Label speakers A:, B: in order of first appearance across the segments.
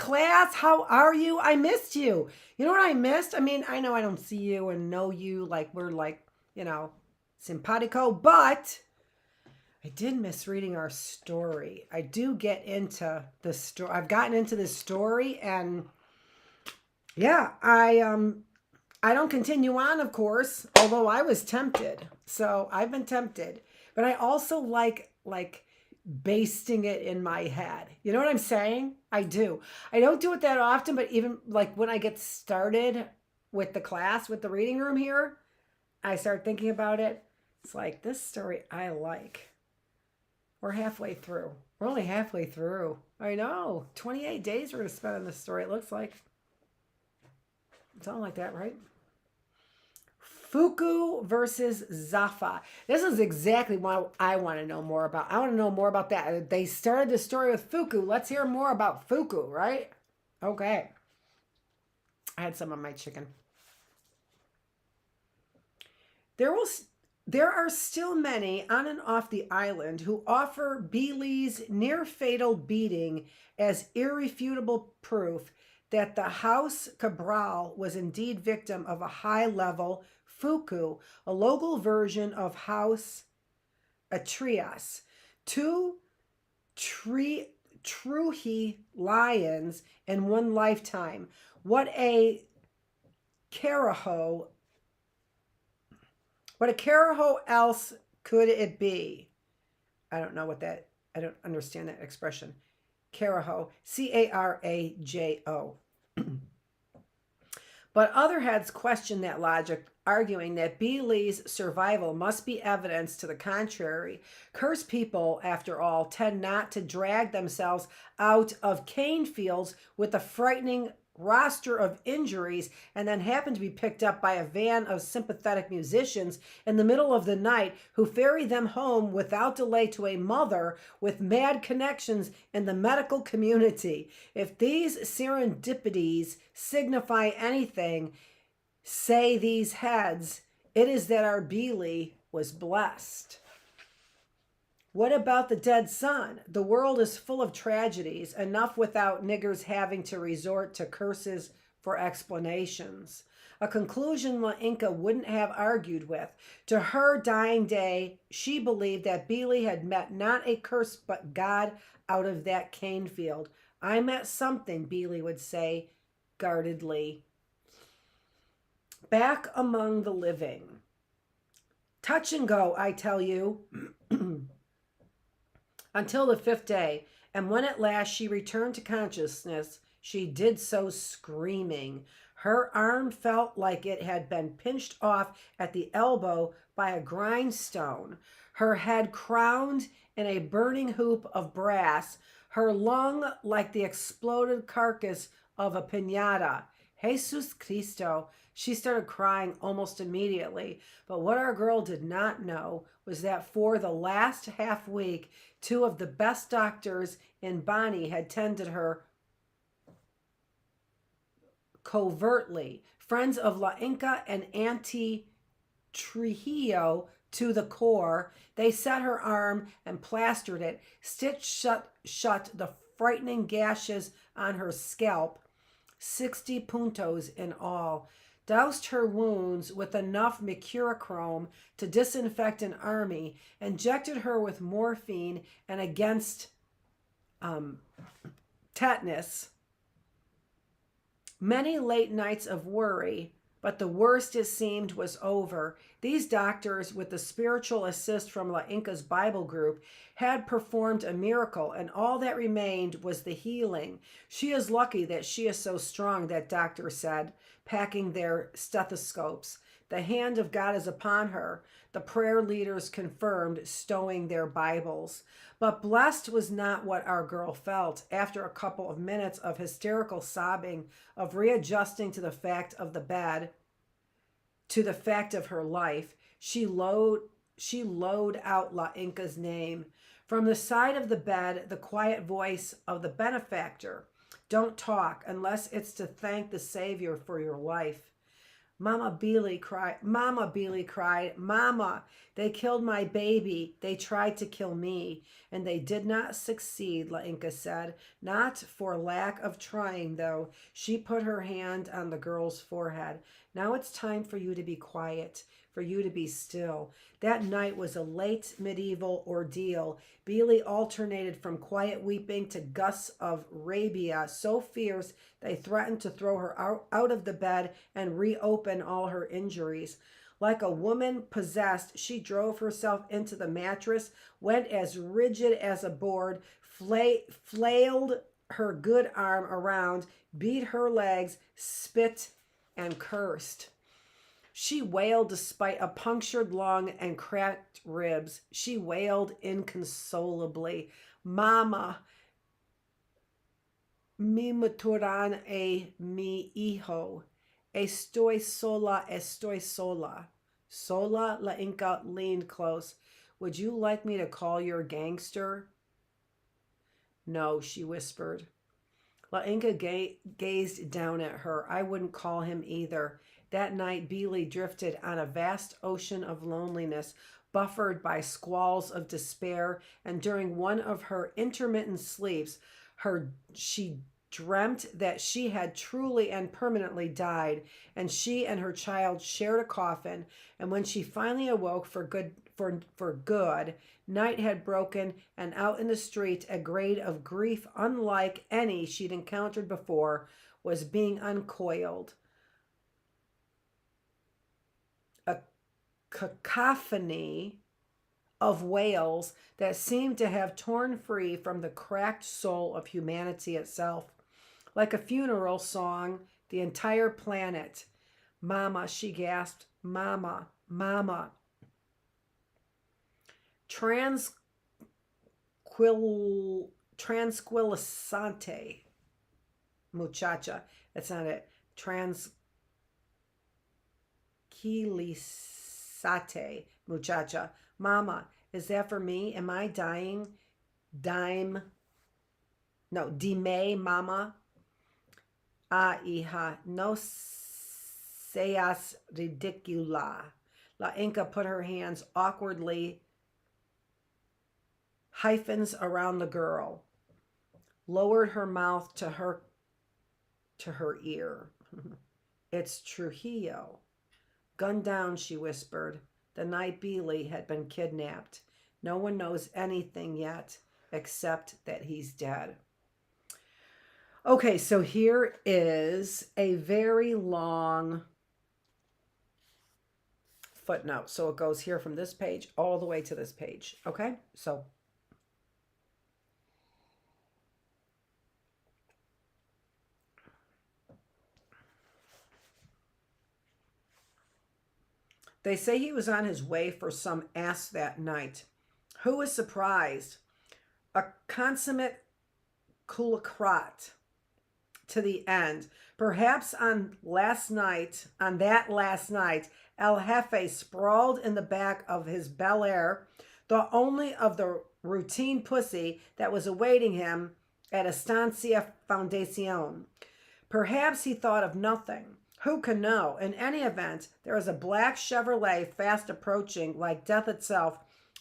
A: class. How are you? I missed you. You know what I missed? I mean, I know I don't see you and know you like we're like, simpatico, but I did miss reading our story. I do get into the story. I've gotten into this story and yeah, I don't continue on, of course, although I was tempted. So I've been tempted. But I also like basting it in my head. You know what I'm saying? I do. I don't do it that often, but even like when I get started with the class, with the reading room here, I start thinking about it. It's like this story I like. We're halfway through. We're only halfway through. I know. 28 days we're going to spend on this story, it looks like. Something like that, right? Fuku versus Zafa. This is exactly what I want to know more about. I want to know more about that. They started the story with Fuku. Let's hear more about Fuku, right? Okay. I had some on my chicken. There are still many on and off the island who offer Beely's near-fatal beating as irrefutable proof that the House Cabral was indeed victim of a high-level Fuku, a local version of House Atrias. Two Truhi lions in one lifetime. What a carajo else could it be? I don't know what that, I don't understand that expression. Carajo, Carajo. But other heads question that logic, arguing that Beely's survival must be evidence to the contrary. Cursed people, after all, tend not to drag themselves out of cane fields with a frightening roster of injuries and then happen to be picked up by a van of sympathetic musicians in the middle of the night who ferry them home without delay to a mother with mad connections in the medical community. If these serendipities signify anything, say these heads, it is that our Beely was blessed. What about the dead son? The world is full of tragedies, enough without niggers having to resort to curses for explanations. A conclusion La Inca wouldn't have argued with. To her dying day, she believed that Beely had met not a curse but God out of that cane field. I met something, Beely would say guardedly. Back among the living. Touch and go, I tell you. Until the 5th day, and when at last she returned to consciousness, she did so screaming. Her arm felt like it had been pinched off at the elbow by a grindstone, her head crowned in a burning hoop of brass, her lung like the exploded carcass of a piñata. Jesus Cristo. She started crying almost immediately, but what our girl did not know was that for the last half week, 2 of the best doctors in Bonnie had tended her covertly, friends of La Inca and Auntie Trujillo to the core. They set her arm and plastered it, stitched shut the frightening gashes on her scalp, 60 puntos in all, doused her wounds with enough mercurochrome to disinfect an army, injected her with morphine and against tetanus. Many late nights of worry, but the worst, it seemed, was over. These doctors, with the spiritual assist from La Inca's Bible group, had performed a miracle, and all that remained was the healing. She is lucky that she is so strong, that doctor said, packing their stethoscopes. The hand of God is upon her, the prayer leaders confirmed, stowing their Bibles. But blessed was not what our girl felt. After a couple of minutes of hysterical sobbing, of readjusting to the fact of the bed, to the fact of her life, she lowed out La Inca's name. From the side of the bed, the quiet voice of the benefactor. Don't talk unless it's to thank the Savior for your life. Mama Beely cried. Mama Beely cried. Mama, they killed my baby. They tried to kill me, and they did not succeed, Lainka said. Not for lack of trying, though. She put her hand on the girl's forehead. Now it's time for you to be quiet, for you to be still. That night was a late medieval ordeal. Beely alternated from quiet weeping to gusts of rabia so fierce they threatened to throw her out of the bed and reopen all her injuries. Like a woman possessed, she drove herself into the mattress, went as rigid as a board, flailed her good arm around, beat her legs, spit, and cursed. She wailed despite a punctured lung and cracked ribs. She wailed inconsolably. Mama, mi maturan e mi hijo. Estoy sola, estoy sola. Sola, La Inca leaned close. Would you like me to call your gangster? No, she whispered. La Inca gazed down at her. I wouldn't call him either. That night, Beely drifted on a vast ocean of loneliness, buffered by squalls of despair, and during one of her intermittent sleeps, she dreamt that she had truly and permanently died, and she and her child shared a coffin. And when she finally awoke for good, night had broken, and out in the street, a grade of grief unlike any she'd encountered before was being uncoiled. A cacophony of wails that seemed to have torn free from the cracked soul of humanity itself. Like a funeral song, the entire planet. Mama, she gasped. Mama, mama. Tranquilizante. Muchacha. That's not it. Tranquilizate. Muchacha. Mama, is that for me? Am I dying? Dime. No, dime, mama. Ah, hija, no seas ridicula. La Inca put her hands awkwardly, hyphens around the girl, lowered her mouth to her ear. It's Trujillo. Gunned down, she whispered. The night Beely had been kidnapped. No one knows anything yet, except that he's dead. Okay, so here is a very long footnote. So it goes here from this page all the way to this page. Okay, so they say he was on his way for some ass that night. Who was surprised? A consummate culacrat to the end. Perhaps on that last night, El Jefe sprawled in the back of his Bel Air, thought only of the routine pussy that was awaiting him at Estancia Fundacion. Perhaps he thought of nothing. Who can know? In any event, there was a black Chevrolet fast approaching like death itself,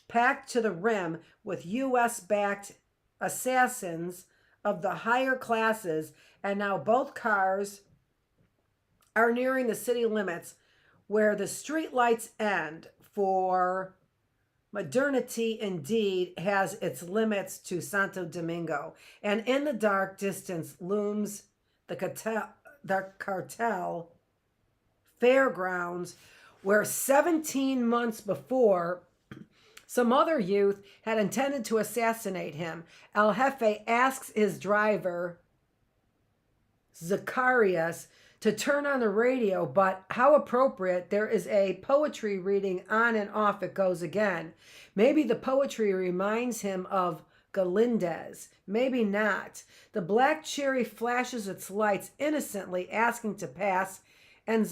A: packed to the rim with U.S.-backed assassins of the higher classes, and now both cars are nearing the city limits where the streetlights end, for modernity indeed has its limits to Santo Domingo. And in the dark distance looms the cartel fairgrounds, where 17 months before, some other youth had intended to assassinate him. El Jefe asks his driver, Zacharias, to turn on the radio, but how appropriate, there is a poetry reading on and off. It goes again. Maybe the poetry reminds him of Galindez. Maybe not. The black cherry flashes its lights innocently, asking to pass, and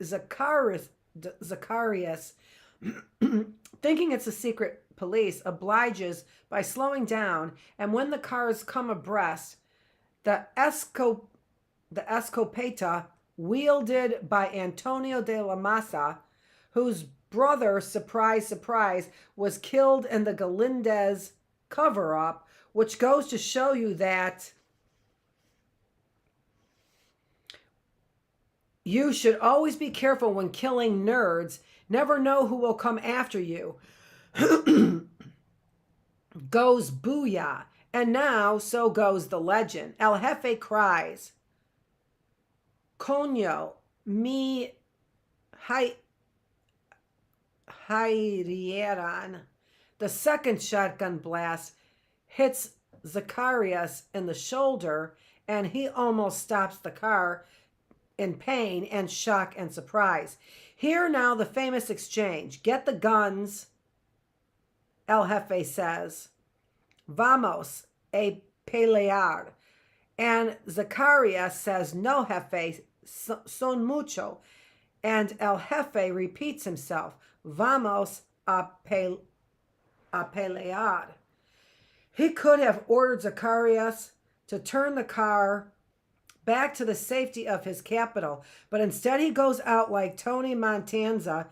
A: Zacharias thinking it's a secret police, obliges by slowing down, and when the cars come abreast, the escopeta wielded by Antonio de la Masa, whose brother, surprise, surprise, was killed in the Galindez cover-up, which goes to show you that you should always be careful when killing nerds. Never know who will come after you. Goes booyah. And now, so goes the legend. El Jefe cries, Coño, mi hirieran. The second shotgun blast hits Zacharias in the shoulder, and he almost stops the car in pain and shock and surprise. Here now the famous exchange. Get the guns, El Jefe says. Vamos a pelear. And Zacharias says, no, Jefe, son mucho. And El Jefe repeats himself, vamos a pelear. He could have ordered Zacharias to turn the car back to the safety of his capital, but instead he goes out like Tony Montana,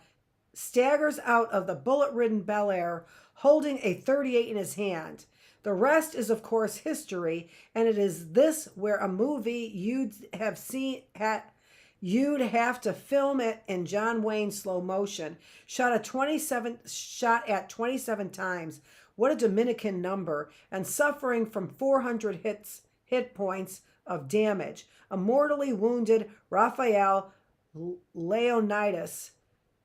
A: staggers out of the bullet-ridden Bel Air, holding a .38 in his hand. The rest is, of course, history, and it is this where a movie you'd have to film it in John Wayne slow motion, shot at 27 times. What a Dominican number, and suffering from 400 hit points of damage. A mortally wounded Rafael Leonidas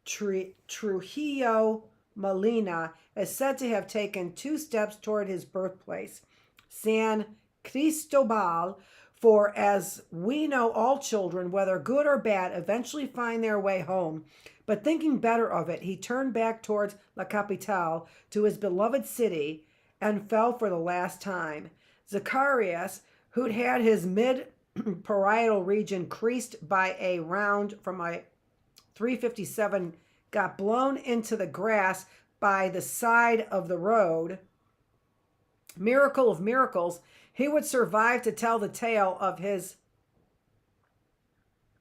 A: Trujillo Molina is said to have taken 2 steps toward his birthplace, San Cristobal, for as we know, all children, whether good or bad, eventually find their way home. But thinking better of it, he turned back towards La Capital, to his beloved city, and fell for the last time. Zacharias, who'd had his mid-parietal region creased by a round from a .357, got blown into the grass by the side of the road. Miracle of miracles, he would survive to tell the tale of his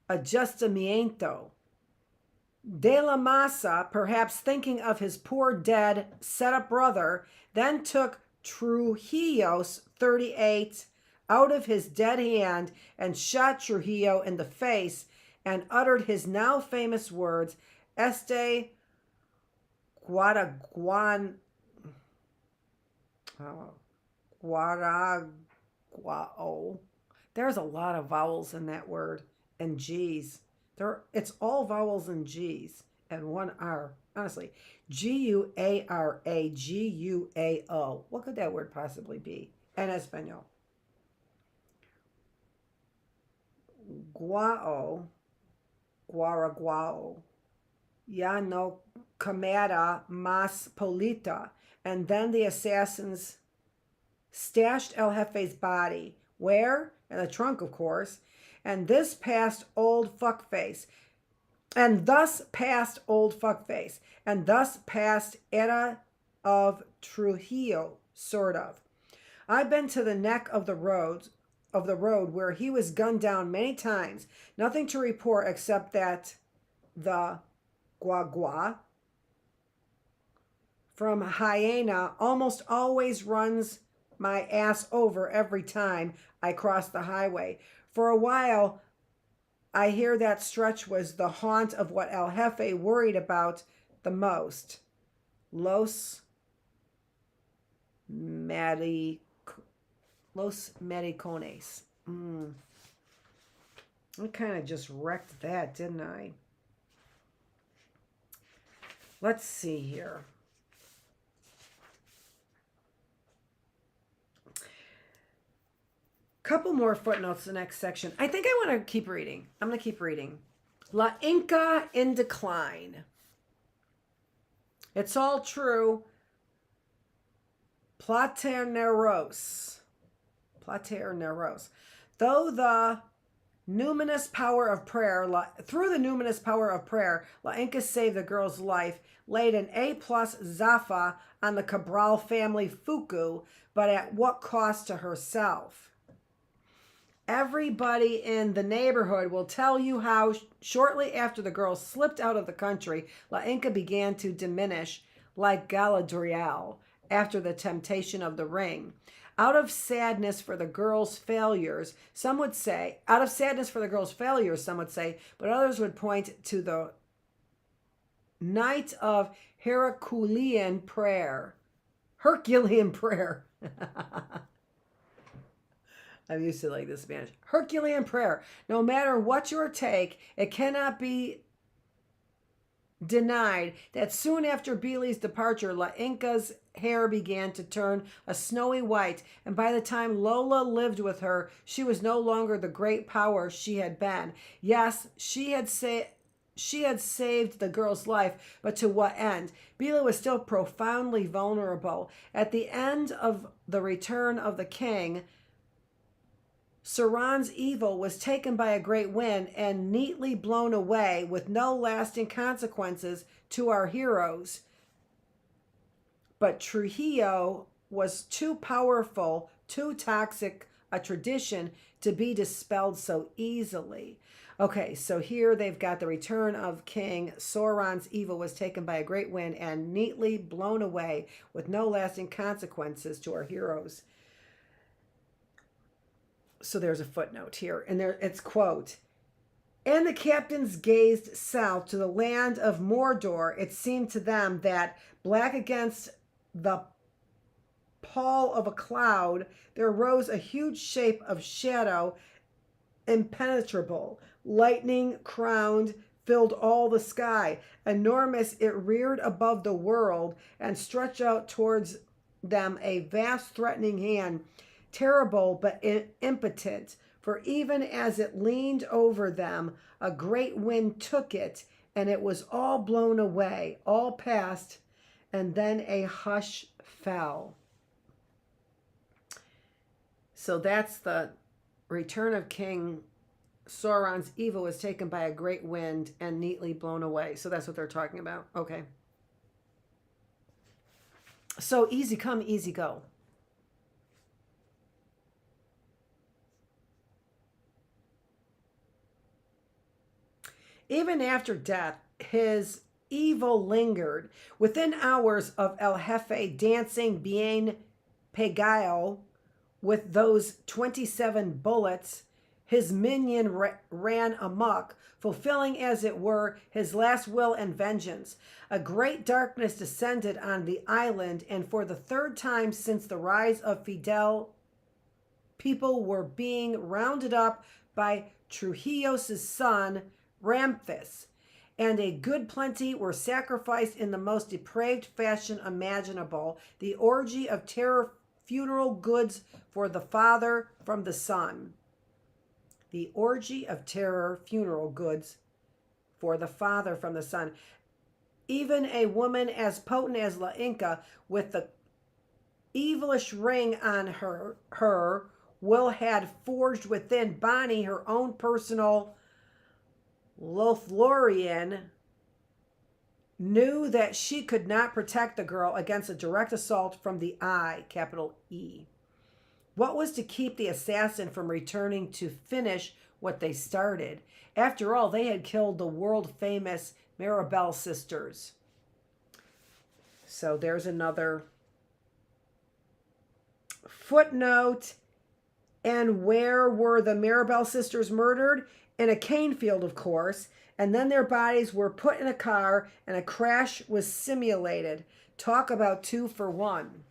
A: adjustamiento. De la Masa, perhaps thinking of his poor dead set-up brother, then took Trujillo's .38 out of his dead hand and shot Trujillo in the face and uttered his now famous words, Este Guaraguao. There's a lot of vowels in that word, and G's. It's all vowels and G's and one R. Honestly, Guaraguao. What could that word possibly be in Espanol? Guaraguao. Ya no camera mas polita. And then the assassins stashed El Jefe's body. Where? In the trunk, of course. And thus passed old fuckface. And thus passed era of Trujillo, sort of. I've been to the neck of the road where he was gunned down many times. Nothing to report except that the guagua from Hyena almost always runs my ass over every time I cross the highway. For a while, I hear that stretch was the haunt of what El Jefe worried about the most. Los Maricones. I kind of just wrecked that, didn't I? Let's see here. Couple more footnotes, the next section. I think I want to keep reading. I'm going to keep reading. La Inca in decline. It's all true. Platerneros. Though the numinous power of prayer, through the numinous power of prayer, La Inca saved the girl's life, laid an A+ Zafa on the Cabral family Fuku, but at what cost to herself? Everybody in the neighborhood will tell you how shortly after the girl slipped out of the country, La Inca began to diminish like Galadriel after the temptation of the ring. Out of sadness for the girl's failures, some would say, but others would point to the night of Herculean prayer. I'm used to like the Spanish. Herculean prayer. No matter what your take, it cannot be denied that soon after Beely's departure, La Inca's hair began to turn a snowy white, and by the time Lola lived with her, she was no longer the great power she had been. Yes, she had saved the girl's life, but to what end? Beely was still profoundly vulnerable. At the end of the return of the king, Sauron's evil was taken by a great wind and neatly blown away with no lasting consequences to our heroes. But Trujillo was too powerful, too toxic a tradition to be dispelled so easily. Okay, so here they've got the return of King Sauron's evil was taken by a great wind and neatly blown away with no lasting consequences to our heroes. So there's a footnote here, and there it's quote, and the captains gazed south to the land of Mordor. It seemed to them that black against the pall of a cloud, there rose a huge shape of shadow, impenetrable. Lightning crowned filled all the sky. Enormous, it reared above the world and stretched out towards them a vast threatening hand, terrible but impotent, for even as it leaned over them, a great wind took it, and it was all blown away, all passed, and then a hush fell. So that's the return of King Sauron's evil was taken by a great wind and neatly blown away. So that's what they're talking about. Okay. So easy come, easy go. Even after death, his evil lingered. Within hours of El Jefe dancing bien pegado with those 27 bullets, his minion ran amok, fulfilling, as it were, his last will and vengeance. A great darkness descended on the island, and for the third time since the rise of Fidel, people were being rounded up by Trujillo's son, Ramphis, and a good plenty were sacrificed in the most depraved fashion imaginable, the orgy of terror, funeral goods for the father from the son. The orgy of terror, funeral goods for the father from the son. Even a woman as potent as La Inca, with the evilish ring on her will had forged within Bonnie her own personal Lothlorien, knew that she could not protect the girl against a direct assault from the eye, capital E. What was to keep the assassin from returning to finish what they started? After all, they had killed the world-famous Mirabelle sisters. So there's another footnote. And where were the Mirabelle sisters murdered? In a cane field, of course. And then their bodies were put in a car and a crash was simulated. Talk about 2 for 1.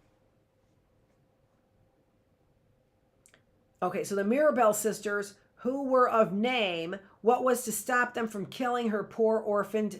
A: Okay, so the Mirabelle sisters, who were of name, what was to stop them from killing her poor orphaned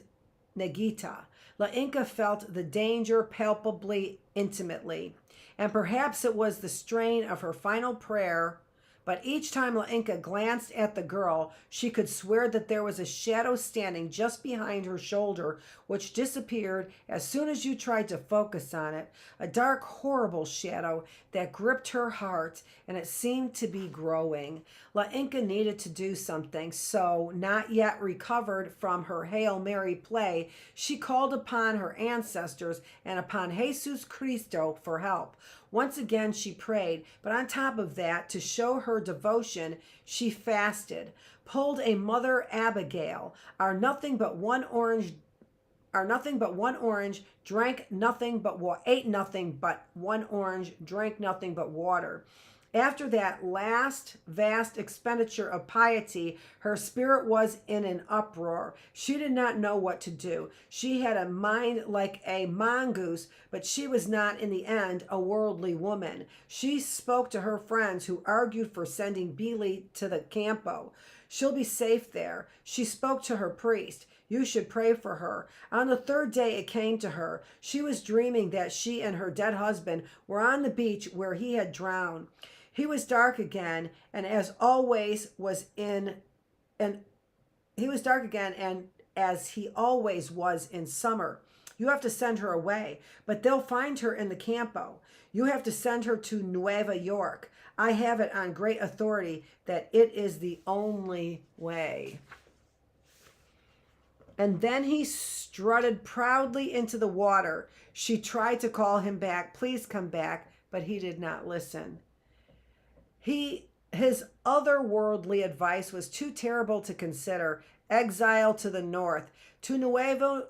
A: Negita? La Inca felt the danger palpably, intimately, and perhaps it was the strain of her final prayer, but each time La Inca glanced at the girl, she could swear that there was a shadow standing just behind her shoulder, which disappeared as soon as you tried to focus on it. A dark, horrible shadow that gripped her heart, and it seemed to be growing. La Inca needed to do something, so, not yet recovered from her Hail Mary play, she called upon her ancestors and upon Jesus Cristo for help. Once again, she prayed, but on top of that, to show her devotion, she fasted, pulled a Mother Abigail, ate nothing but one orange, drank nothing but ate nothing but one orange, drank nothing but water. After that last vast expenditure of piety, her spirit was in an uproar. She did not know what to do. She had a mind like a mongoose, but she was not, in the end, a worldly woman. She spoke to her friends, who argued for sending Beely to the Campo. She'll be safe there. She spoke to her priest. You should pray for her. On the third day it came to her. She was dreaming that she and her dead husband were on the beach where he had drowned. He was dark again, and as always was in and he was dark again, and as he always was in summer. You have to send her away, but they'll find her in the Campo. You have to send her to Nueva York. I have it on great authority that it is the only way. And then he strutted proudly into the water. She tried to call him back. Please come back, but he did not listen. His otherworldly advice was too terrible to consider. Exile to the north, to Nueva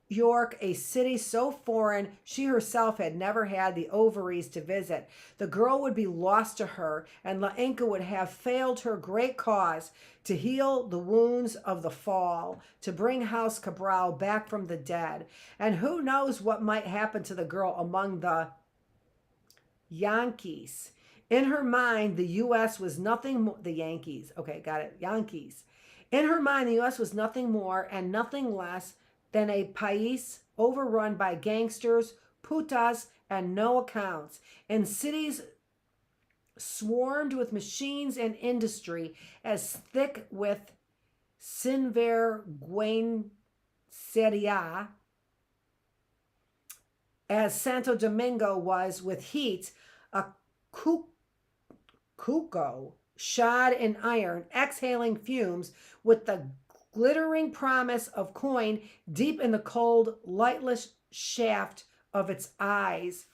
A: York, a city so foreign she herself had never had the ovaries to visit. The girl would be lost to her, and La Inca would have failed her great cause to heal the wounds of the fall, to bring House Cabral back from the dead. And who knows what might happen to the girl among the Yankees. In her mind, the U.S. was nothing more. The Yankees. Okay, got it. Yankees. In her mind, the U.S. was nothing more and nothing less than a país overrun by gangsters, putas, and no accounts, and cities swarmed with machines and industry as thick with sinvergüenza as Santo Domingo was with heat, a cuco shod in iron, exhaling fumes with the glittering promise of coin deep in the cold, lightless shaft of its eyes.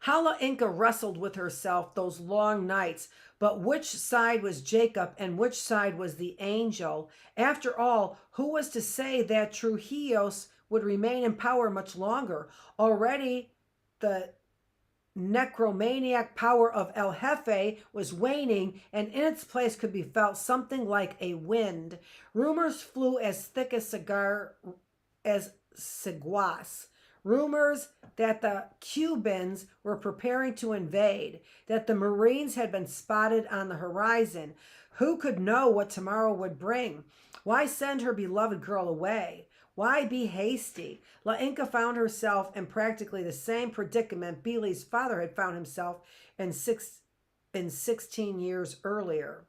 A: How La Inca wrestled with herself those long nights, but which side was Jacob and which side was the angel? After all, who was to say that Trujillos would remain in power much longer? Already the necromaniac power of El Jefe was waning, and in its place could be felt something like a wind. Rumors flew as thick as ciguas. Rumors that the Cubans were preparing to invade, that the Marines had been spotted on the horizon. Who could know what tomorrow would bring? Why send her beloved girl away? Why be hasty? La Inca found herself in practically the same predicament Beely's father had found himself in 16 years earlier.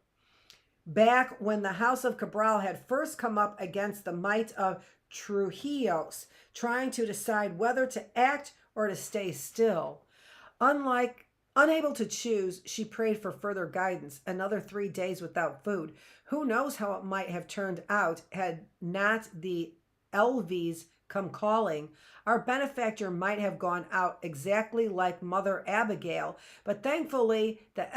A: Back when the House of Cabral had first come up against the might of Trujillos, trying to decide whether to act or to stay still. Unable to choose, she prayed for further guidance. Another 3 days without food. Who knows how it might have turned out had not the Elvies come calling. Our benefactor might have gone out exactly like Mother Abigail, but thankfully the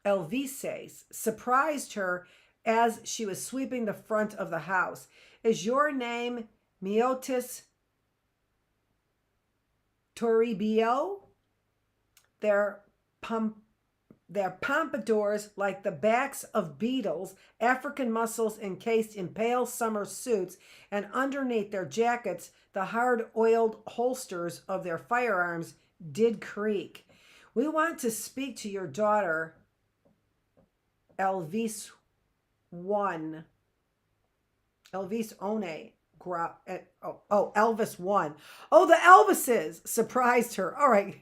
A: Elvises surprised her as she was sweeping the front of the house. Is your name Miotis Toribio? Their pompadours like the backs of beetles, African muscles encased in pale summer suits, and underneath their jackets the hard-oiled holsters of their firearms did creak. We want to speak to your daughter, Elvis One. Elvis One. Elvis One. Oh, the Elvises surprised her. All right.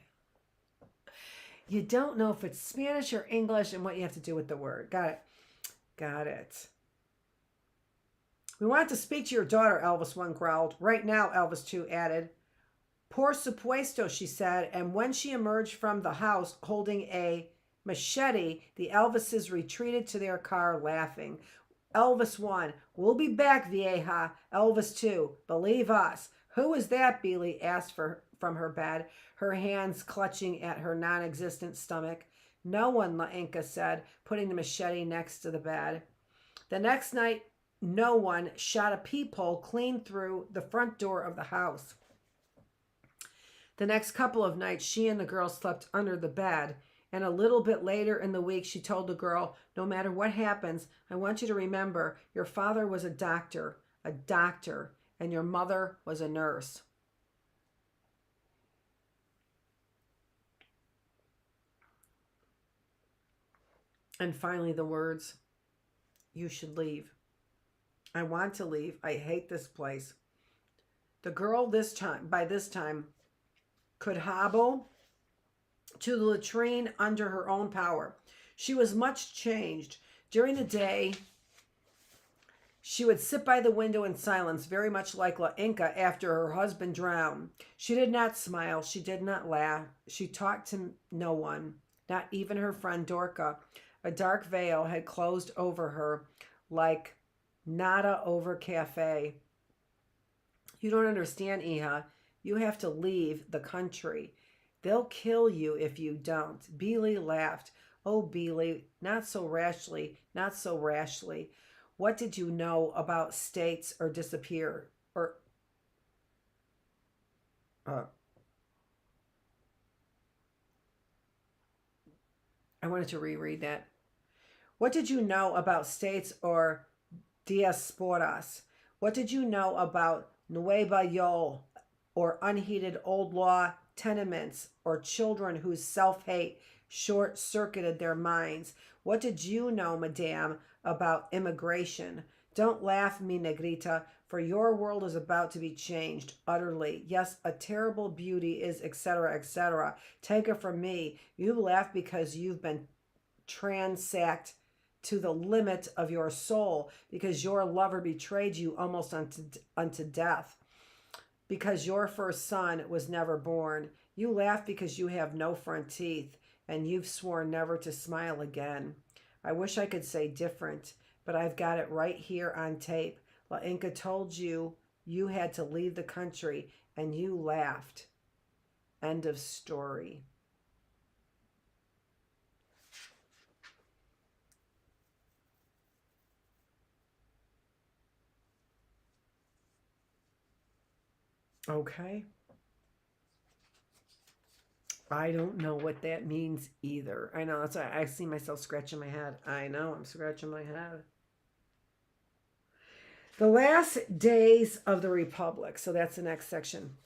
A: You don't know if it's Spanish or English and what you have to do with the word. Got it. Got it. We want to speak to your daughter, Elvis One growled. Right now, Elvis Two added. Por supuesto, she said, and when she emerged from the house holding a machete, the Elvises retreated to their car laughing. Elvis 1. We'll be back, vieja. Elvis 2. Believe us. Who is that? Beely asked from her bed, her hands clutching at her non-existent stomach. No one, La Inca said, putting the machete next to the bed. The next night, no one shot a peephole clean through the front door of the house. The next couple of nights, she and the girl slept under the bed. And a little bit later in the week, she told the girl, no matter what happens, I want you to remember your father was a doctor, and your mother was a nurse. And finally, the words, you should leave. I want to leave. I hate this place. The girl by this time, could hobble to the latrine under her own power. She was much changed. During the day, she would sit by the window in silence, very much like La Inca after her husband drowned. She did not smile. She did not laugh. She talked to no one, not even her friend Dorca. A dark veil had closed over her like nada over cafe. You don't understand, Iha. You have to leave the country. They'll kill you if you don't. Beely laughed. Oh, Beely, not so rashly, not so rashly. What did you know about states or disappear? I wanted to reread that. What did you know about states or diasporas? What did you know about Nueva York or unheated old law tenements or children whose self-hate short-circuited their minds? What did you know, madame, about immigration? Don't laugh, mi negrita, for your world is about to be changed utterly. Yes, a terrible beauty is, etc., etc. Take it from me. You laugh because you've been transact to the limit of your soul, because your lover betrayed you almost unto death, because your first son was never born. You laugh because you have no front teeth, and you've sworn never to smile again. I wish I could say different, but I've got it right here on tape. La Inca told you you had to leave the country, and you laughed. End of story. Okay. I don't know what that means either. I know, that's why I see myself scratching my head. I know, I'm scratching my head. The last days of the Republic. So that's the next section.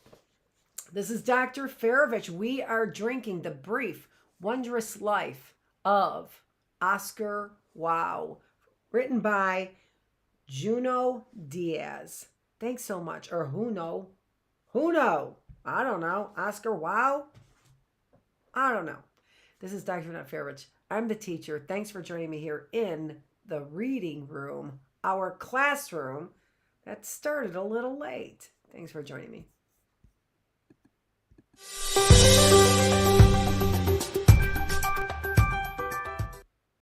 A: This is Dr. Feravich. We are drinking the brief, wondrous life of Oscar Wilde, written by Junot Diaz. Thanks so much. Or who know? I don't know. Oscar Wilde? I don't know. This is Dr. Annette Feravich. I'm the teacher. Thanks for joining me here in the reading room, our classroom that started a little late. Thanks for joining me.